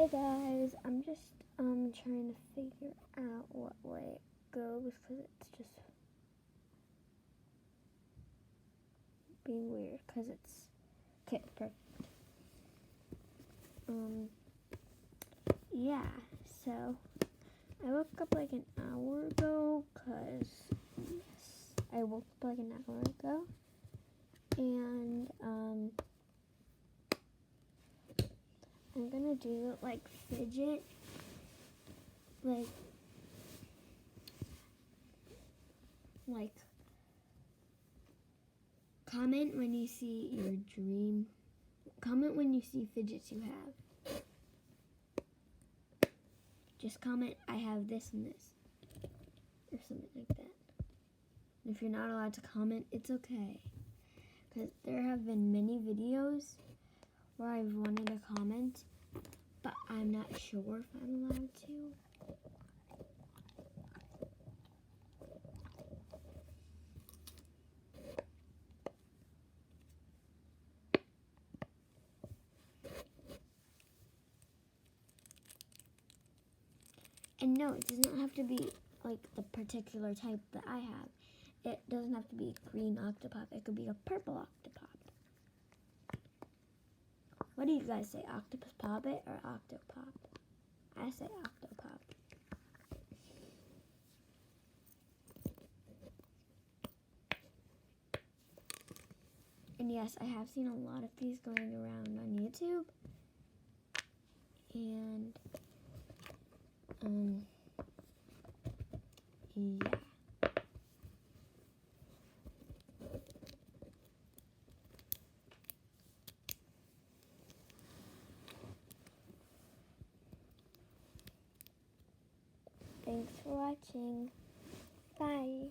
Hey guys, I'm just trying to figure out what way it goes because it's just being weird because it's okay, perfect. Yeah, so I woke up like an hour ago because yes, I woke up like an hour ago and I'm gonna do like fidget, like comment when you see your dream. Comment when you see fidgets you have. Just comment, I have this and this, or something like that. And if you're not allowed to comment, it's okay. Because there have been many videos where I've wanted to comment, but I'm not sure if I'm allowed to. And no, it does not have to be like the particular type that I have. It doesn't have to be green octopop. It could be a purple octopop. What do you guys say, octopus poppet or octopop? I say octopop. And yes, I have seen a lot of these going around on YouTube. And yeah. Thanks for watching. Bye.